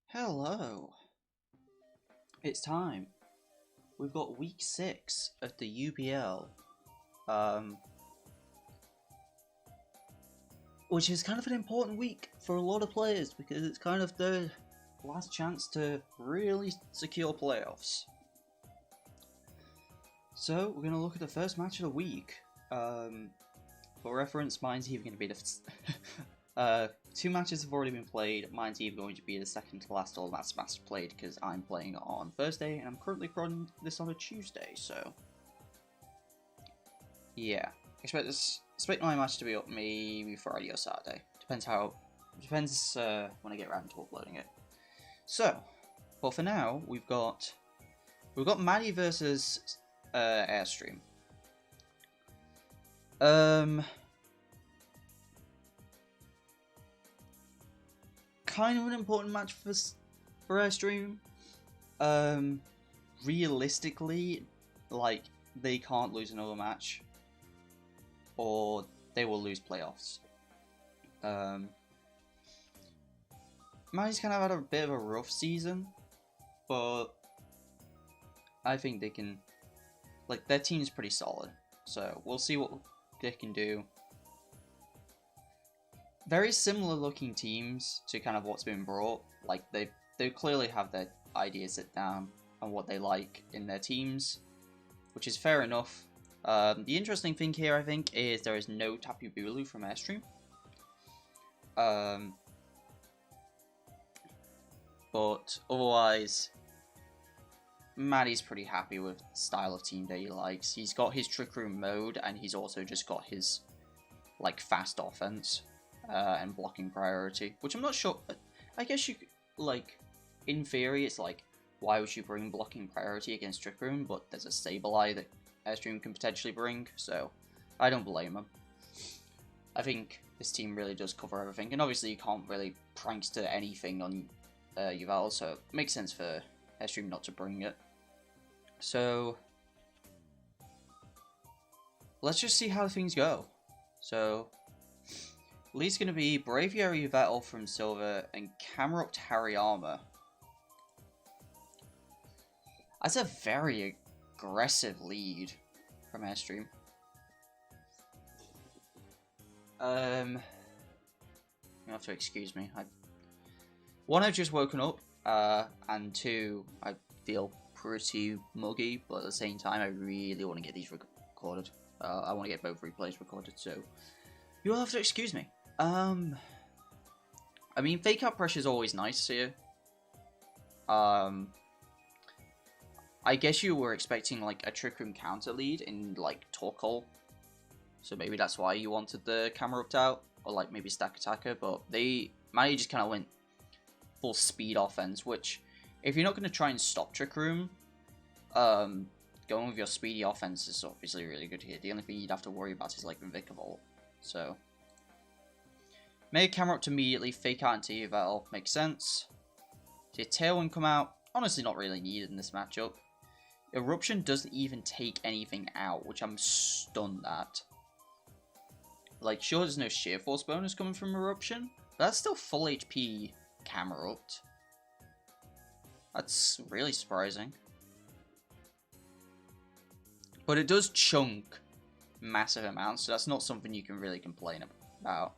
Hello. It's time. We've got week 6 of the UBL. Which is kind of an important week for a lot of players because it's kind of their last chance to really secure playoffs. So, we're going to look at the first match of the week. For reference, mine's even going to be the... 2 matches have already been played. Mine's either going to be the second to last or last match played because I'm playing on Thursday and I'm currently recording this on a Tuesday, so... Yeah. Expect my match to be up maybe Friday or Saturday. Depends when I get around to uploading it. So, but for now, we've got Matty versus Airstream. Kind of an important match for Airstream. Realistically, like, they can't lose another match, or they will lose playoffs. Matty's kind of had a bit of a rough season, but I think they can, like, their team's pretty solid, so we'll see what they can do. Very similar looking teams to kind of what's been brought. Like, they clearly have their ideas set down on what they like in their teams, which is fair enough. The interesting thing here, I think, is there is no Tapu Bulu from Airstream. But otherwise, Matty's pretty happy with the style of team that he likes. He's got his Trick Room mode, and he's also just got his, like, fast offense and blocking priority, which I'm not sure. I guess you, like, in theory, it's like, why would you bring blocking priority against Trick Room? But there's a Sableye that Airstream can potentially bring, so I don't blame him. I think this team really does cover everything, and obviously you can't really prankster anything on UBL, so it makes sense for Airstream not to bring it. So let's just see how things go. So lead's going to be Braviary Vettel from Silver and Camerupt Hariyama. That's a very aggressive lead from Airstream. You have to excuse me. One, I've just woken up, and two, I feel pretty muggy, but at the same time, I really want to get these recorded. I want to get both replays recorded, so you will have to excuse me. I mean, fake out pressure is always nice here. I guess you were expecting, like, a Trick Room counter lead in, like, Torkoal. So maybe that's why you wanted the Camerupt out, or, like, maybe Stack Attacker, but Matty just kind of went full speed offense, which, if you're not going to try and stop Trick Room, going with your speedy offense is obviously really good here. The only thing you'd have to worry about is, like, Vikavolt. So make Camerupt immediately, fake out into UBL, makes sense. See a Tailwind come out, honestly not really needed in this matchup. Eruption doesn't even take anything out, which I'm stunned at. Like, sure, there's no Sheer Force bonus coming from Eruption, but that's still full HP Camerupt. That's really surprising. But it does chunk massive amounts, so that's not something you can really complain about.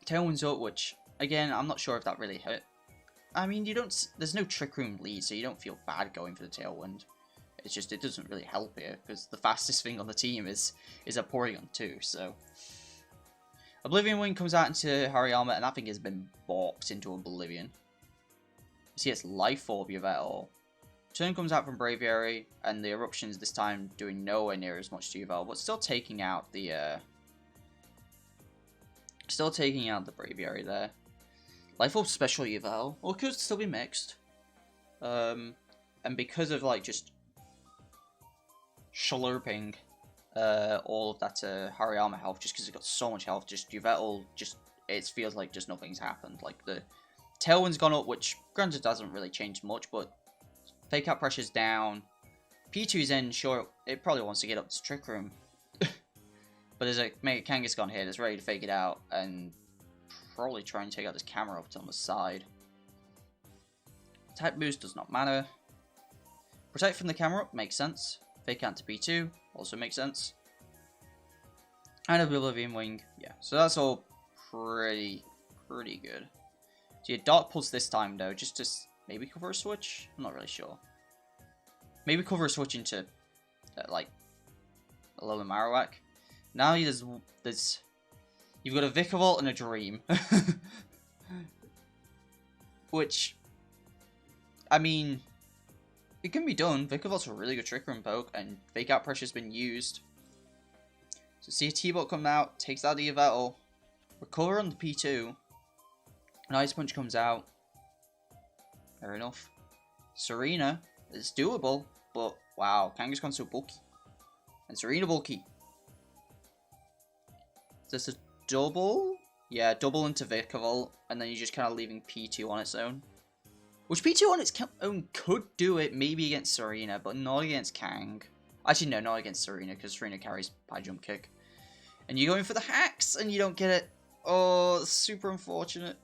Tailwind's up, which, again, I'm not sure if that really hit. I mean, there's no Trick Room lead, so you don't feel bad going for the Tailwind. It's just, it doesn't really help here, because the fastest thing on the team is a Porygon too, so. Oblivion Wing comes out into Hariyama, and that thing has been bopped into Oblivion. You see it's Life Orb Yveltal. Turn comes out from Braviary, and the Eruption's this time doing nowhere near as much to Yveltal, but still taking out the Braviary there. Life Orb Special Yveltal, or it could still be mixed. And because of, like, just slurping all of that Hariyama health, just because it got so much health, just Yveltal, it feels like just nothing's happened. Like, the Tailwind's gone up, which granted doesn't really change much, but fake out pressure's down. P2's in, sure, it probably wants to get up to Trick Room. But there's a Mega Kangaskhan here that's ready to fake it out, and probably try and take out this camera up on the side. Type boost does not matter. Protect from the camera up makes sense. Fake out to P2 also makes sense. And Oblivion Wing, yeah. So that's all pretty good. So your Dark Pulse this time though, just to maybe cover a switch? I'm not really sure. Maybe cover a switch into like a lower Marowak. Now there's you've got a Vikavolt and a Dream. Which, I mean, it can be done. Vikavolt's a really good Trick Room poke, and Fake Out Pressure's been used. So see a T-Bot come out, takes out the Yveltal, recover on the P2, an Ice Punch comes out. Fair enough. Serena is doable, but wow, Kanga's gone so bulky. And Serena bulky. Is this a double? Yeah, double into Vikavolt, and then you're just kind of leaving P2 on its own. Which P2 on its own could do it, maybe against Serena, but not against Kang. Actually, no, not against Serena, because Serena carries High Jump Kick. And you're going for the hacks, and you don't get it. Oh, super unfortunate.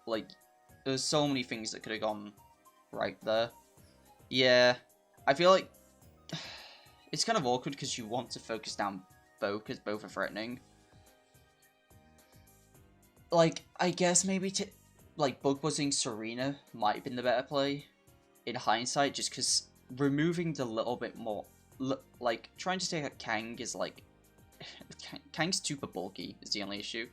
Like, there's so many things that could have gone right there. Yeah, I feel like it's kind of awkward because you want to focus down both, because both are threatening. Like, I guess maybe like Bug Buzzing Serena might have been the better play in hindsight, just because removing the little bit more, like trying to take out Kang is like Kang's super bulky is the only issue.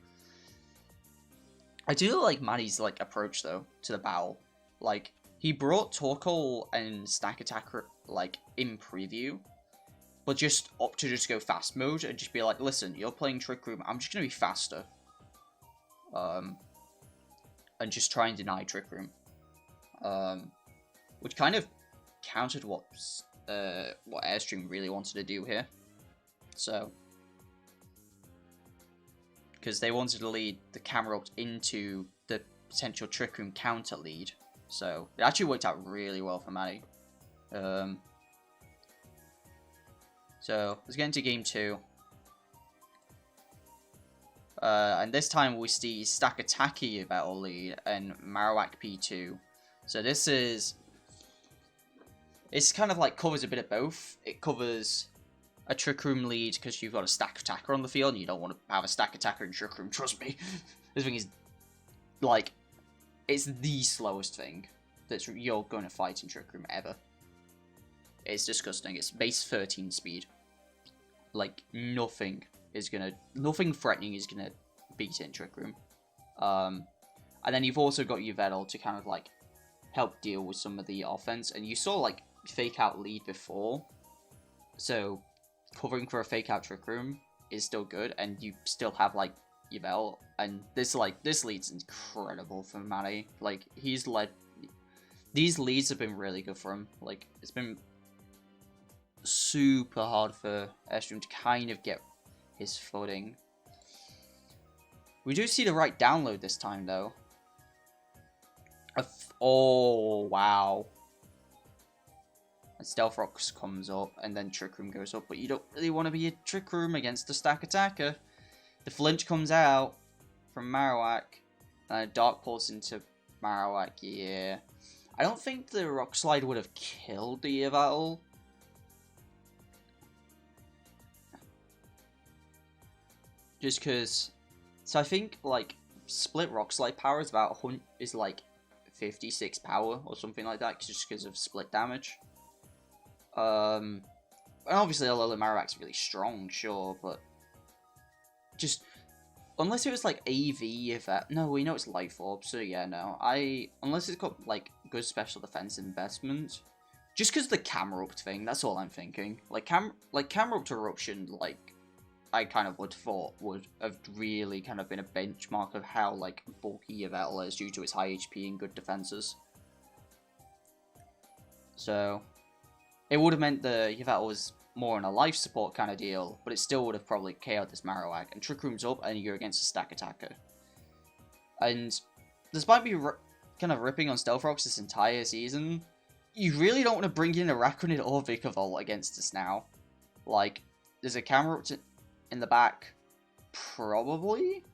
I do like Matty's like approach though to the battle. Like he brought Torkoal and Stack Attacker like in preview, but just opt to just go fast mode and just be like, listen, you're playing Trick Room, I'm just gonna be faster. And just try and deny Trick Room. Which kind of countered what Airstream really wanted to do here. So, because they wanted to lead the camera up into the potential Trick Room counter lead. So, it actually worked out really well for Matty. So, let's get into game 2. And this time we see Stack Attacker Battle lead and Marowak P2. So this is... it's kind of like covers a bit of both. It covers a Trick Room lead because you've got a Stack Attacker on the field and you don't want to have a Stack Attacker in Trick Room, trust me. This thing is, like, it's the slowest thing that you're going to fight in Trick Room ever. It's disgusting. It's base 13 speed. Like, nothing threatening is gonna beat it in Trick Room. And then you've also got Yveltal to kind of like help deal with some of the offense. And you saw like Fake Out lead before, so covering for a Fake Out Trick Room is still good, and you still have like Yveltal. And this lead's incredible for Matty. Like he's led. These leads have been really good for him. Like it's been super hard for Airstream to kind of get his footing. We do see the right download this time though. Oh wow. And Stealth Rocks comes up and then Trick Room goes up, but you don't really want to be a Trick Room against the Stack Attacker. The flinch comes out from Marowak and a Dark Pulse into Marowak. Yeah, I don't think the Rock Slide would have killed the Yveltal. Just because, so I think like split Rock Slide power is about like 56 power or something like that, just because of split damage. And obviously Alola Marowak's really strong, sure, but just unless it was like AV, if that, no, we know it's Life Orb, so yeah, no, unless it's got like good special defense investment, just because the camera up thing, that's all I'm thinking. Like camera up to Eruption, like I kind of would have really kind of been a benchmark of how like bulky Yveltal is due to its high HP and good defenses. So it would have meant the Yveltal was more in a life support kind of deal, but it still would have probably KO'd this Marowak. And Trick Room's up, and you're against a Stack Attacker. And despite me kind of ripping on Stealth Rocks this entire season, you really don't want to bring in a Araquanid or Vikavolt against us now. Like, there's a camera up in the back. Probably.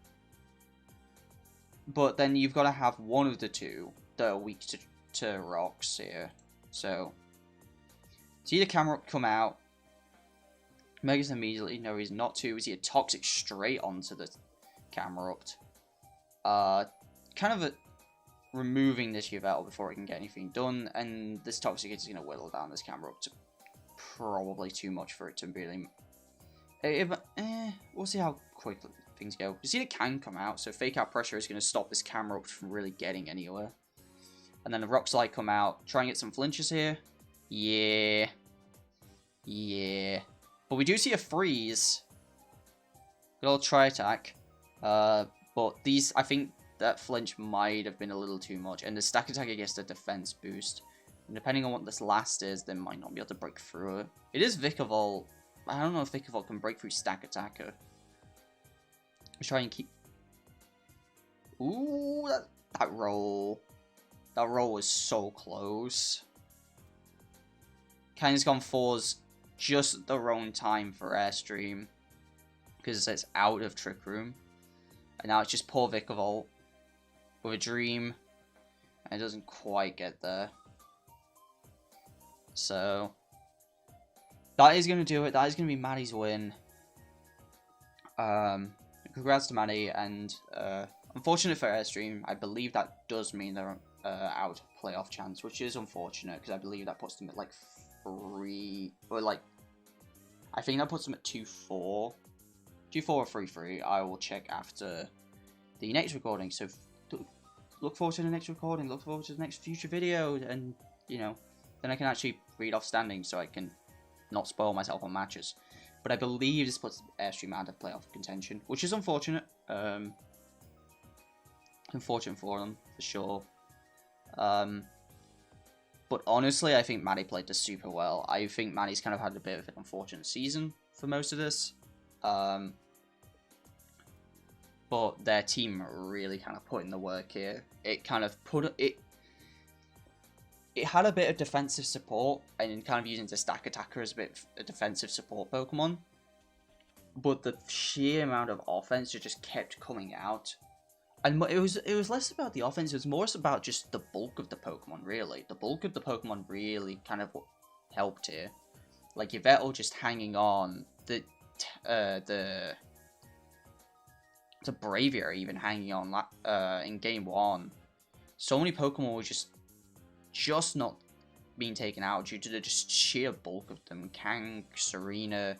But then you've got to have one of the two that are weak to rocks here. So, see the camera come out. Megas immediately, no he's not to. We see a Toxic straight onto the Camerupt. Kind of removing this UBL before it can get anything done. And this Toxic is going to whittle down this Camerupt to probably too much for it to really... we'll see how quickly things go. You see the can come out, so fake out pressure is going to stop this Camerupt from really getting anywhere. And then the Rock Slide come out. Try and get some flinches here. Yeah. Yeah. But we do see a freeze. Good old try attack. But these, I think that flinch might have been a little too much. And the stack attack against the defense boost. And depending on what this last is, they might not be able to break through it. It is Vikavolt. I don't know if Vikavolt can break through stack attacker. Let's try and keep... Ooh, that roll. That roll was so close. Kind of gone fours just the wrong time for Airstream. Because it's out of Trick Room. And now it's just poor Vikavolt with a dream. And it doesn't quite get there. So... that is going to do it. That is going to be Matty's win. Congrats to Matty, and unfortunate for Airstream. I believe that does mean they're out of playoff chance, which is unfortunate, because I believe that puts them at like 3... or like... I think that puts them at 2-4. 2-4 or 3-3. I will check after the next recording, so look forward to the next recording, look forward to the next future video, and, you know, then I can actually read off standings, so I can not spoil myself on matches. But I believe this puts Airstream out of playoff contention, which is unfortunate. Unfortunate for them, for sure. But honestly, I think Matty played this super well. I think Matty's kind of had a bit of an unfortunate season for most of this. But their team really kind of put in the work here. It kind of put it... It had a bit of defensive support, and kind of using the stack attacker as a bit of a defensive support Pokemon. But the sheer amount of offense just kept coming out. And it was less about the offense, it was more about just the bulk of the Pokemon, really. The bulk of the Pokemon really kind of helped here. Like, Yveltal just hanging on, the Braviary even hanging on in Game 1. So many Pokemon were just not being taken out due to the just sheer bulk of them. Kang, Serena,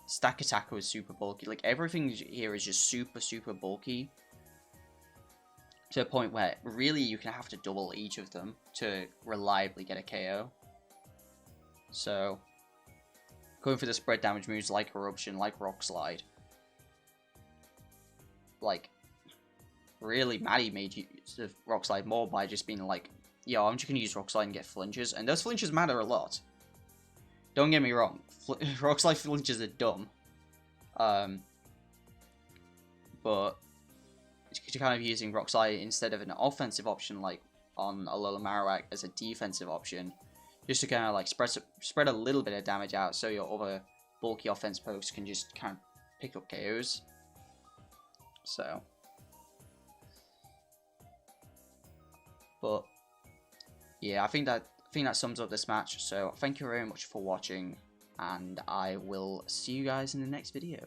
Stack Attacker was super bulky. Like, everything here is just super bulky. To a point where, really, you can have to double each of them to reliably get a KO. So, going for the spread damage moves like Eruption, like Rock Slide. Like, really, Matty made use of Rock Slide more by just being like, yo, I'm just going to use Rock Slide and get flinches. And those flinches matter a lot. Don't get me wrong. Rock Slide flinches are dumb. But you're kind of using Rock Slide instead of an offensive option like on Alola Marowak as a defensive option. Just to kind of like spread a little bit of damage out so your other bulky offense pokes can just kind of pick up KOs. So. But yeah, I think that sums up this match. So thank you very much for watching, and I will see you guys in the next video.